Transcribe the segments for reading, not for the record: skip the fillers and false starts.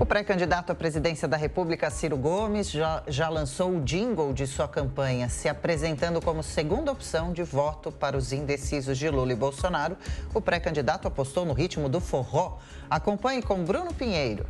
O pré-candidato à presidência da República, Ciro Gomes, já lançou o jingle de sua campanha, se apresentando como segunda opção de voto para os indecisos de Lula e Bolsonaro. O pré-candidato apostou no ritmo do forró. Acompanhe com Bruno Pinheiro.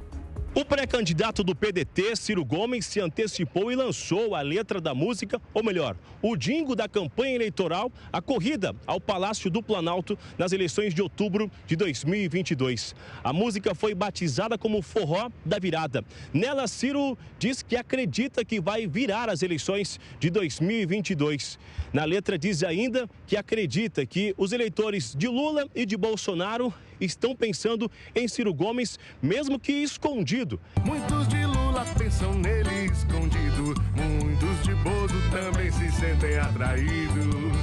O pré-candidato do PDT, Ciro Gomes, se antecipou e lançou a letra da música, ou melhor, o jingle da campanha eleitoral, a corrida ao Palácio do Planalto nas eleições de outubro de 2022. A música foi batizada como Forró da Virada. Nela, Ciro diz que acredita que vai virar as eleições de 2022. Na letra diz ainda que acredita que os eleitores de Lula e de Bolsonaro estão pensando em Ciro Gomes, mesmo que escondido. Muitos de Lula pensam nele escondido, muitos de Bozo também se sentem atraídos.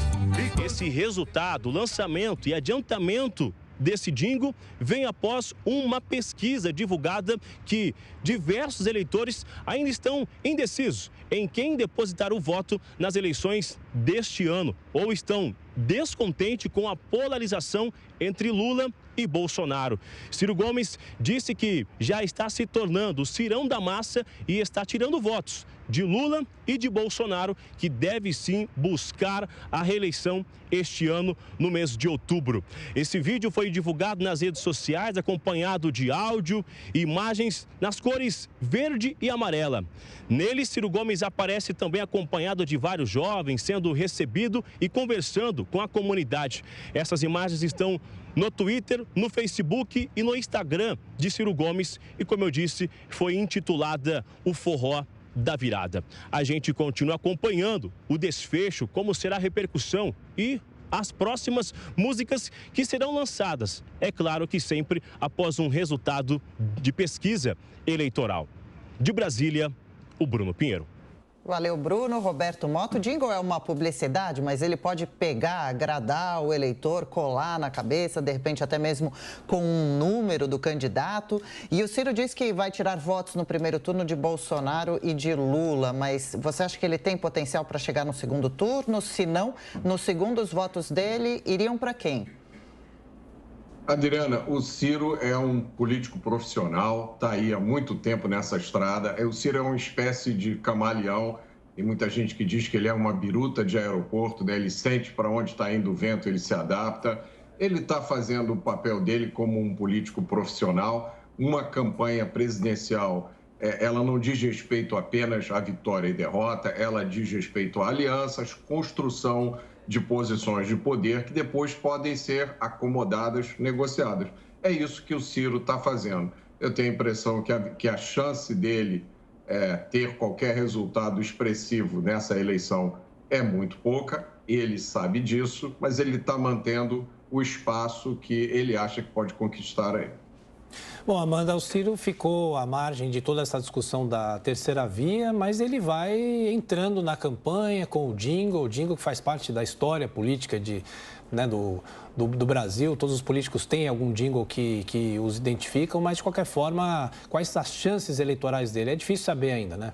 Esse resultado, lançamento e adiantamento desse jingle vem após uma pesquisa divulgada que diversos eleitores ainda estão indecisos em quem depositar o voto nas eleições deste ano ou estão descontentes com a polarização entre Lula e Bolsonaro. Ciro Gomes disse que já está se tornando o cirão da massa e está tirando votos de Lula e de Bolsonaro, que deve sim buscar a reeleição este ano, no mês de outubro. Esse vídeo foi divulgado nas redes sociais, acompanhado de áudio e imagens nas cores verde e amarela. Nele, Ciro Gomes aparece também acompanhado de vários jovens, sendo recebido e conversando com a comunidade. Essas imagens estão no Twitter, no Facebook e no Instagram de Ciro Gomes e, como eu disse, foi intitulada o Forró da Virada. A gente continua acompanhando o desfecho, como será a repercussão e as próximas músicas que serão lançadas. É claro que sempre após um resultado de pesquisa eleitoral. De Brasília, o Bruno Pinheiro. Valeu, Bruno. Roberto Mota, o jingle é uma publicidade, mas ele pode pegar, agradar o eleitor, colar na cabeça, de repente até mesmo com um número do candidato. E o Ciro diz que vai tirar votos no primeiro turno de Bolsonaro e de Lula, mas você acha que ele tem potencial para chegar no segundo turno? Se não, no segundo, os votos dele iriam para quem? Adriana, o Ciro é um político profissional, está aí há muito tempo nessa estrada. O Ciro é uma espécie de camaleão. Tem muita gente que diz que ele é uma biruta de aeroporto, né? Ele sente para onde está indo o vento, ele se adapta. Ele está fazendo o papel dele como um político profissional. Uma campanha presidencial, ela não diz respeito apenas à vitória e derrota, ela diz respeito a alianças, construção de posições de poder que depois podem ser acomodadas, negociadas. É isso que o Ciro está fazendo. Eu tenho a impressão que a chance dele ter qualquer resultado expressivo nessa eleição é muito pouca, ele sabe disso, mas ele está mantendo o espaço que ele acha que pode conquistar aí. Bom, Amanda, o Ciro ficou à margem de toda essa discussão da terceira via, mas ele vai entrando na campanha com o jingle que faz parte da história política do Brasil. Todos os políticos têm algum jingle que os identificam, mas de qualquer forma, quais as chances eleitorais dele? É difícil saber ainda, né?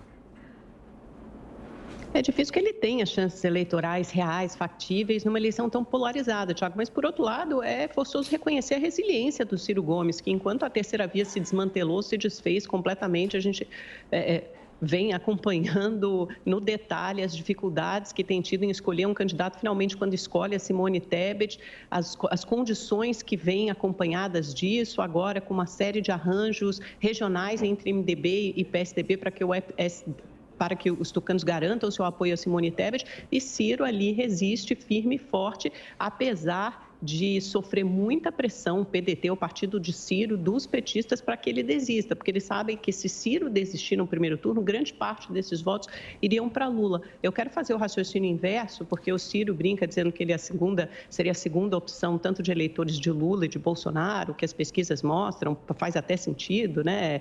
É difícil que ele tenha chances eleitorais reais, factíveis, numa eleição tão polarizada, Tiago. Mas, por outro lado, é forçoso reconhecer a resiliência do Ciro Gomes, que enquanto a terceira via se desmantelou, se desfez completamente, a gente vem acompanhando no detalhe as dificuldades que tem tido em escolher um candidato, finalmente, quando escolhe a Simone Tebet, as condições que vêm acompanhadas disso, agora com uma série de arranjos regionais entre MDB e PSDB para que os tucanos garantam seu apoio a Simone Tebet, e Ciro ali resiste firme e forte, apesar de sofrer muita pressão, o PDT, o partido de Ciro, dos petistas, para que ele desista, porque eles sabem que se Ciro desistir no primeiro turno, grande parte desses votos iriam para Lula. Eu quero fazer o raciocínio inverso, porque o Ciro brinca dizendo que ele seria a segunda opção, tanto de eleitores de Lula e de Bolsonaro, que as pesquisas mostram, faz até sentido, né?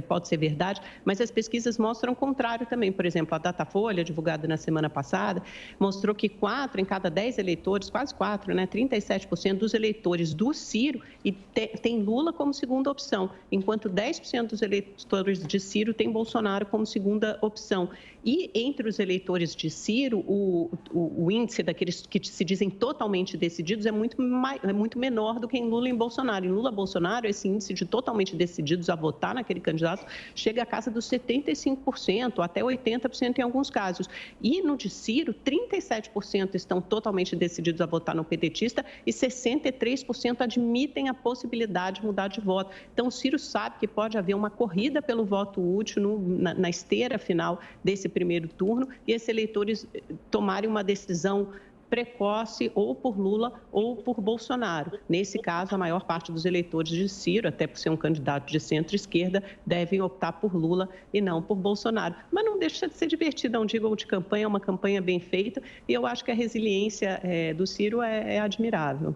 Pode ser verdade, mas as pesquisas mostram o contrário também. Por exemplo, a Datafolha, divulgada na semana passada, mostrou que 4 em cada 10 eleitores, quase 4, né? 37% 37% dos eleitores do Ciro e tem Lula como segunda opção, enquanto 10% dos eleitores de Ciro tem Bolsonaro como segunda opção. E entre os eleitores de Ciro, o índice daqueles que se dizem totalmente decididos é muito menor do que em Lula e em Bolsonaro. Em Lula e Bolsonaro, esse índice de totalmente decididos a votar naquele candidato chega à casa dos 75%, até 80% em alguns casos. E no de Ciro, 37% estão totalmente decididos a votar no pedetista e 63% admitem a possibilidade de mudar de voto. Então, o Ciro sabe que pode haver uma corrida pelo voto útil na esteira final desse primeiro turno e esses eleitores tomarem uma decisão precoce ou por Lula ou por Bolsonaro. Nesse caso, a maior parte dos eleitores de Ciro, até por ser um candidato de centro-esquerda, devem optar por Lula e não por Bolsonaro. Mas não deixa de ser divertido, não digo de campanha, é uma campanha bem feita e eu acho que a resiliência do Ciro é admirável.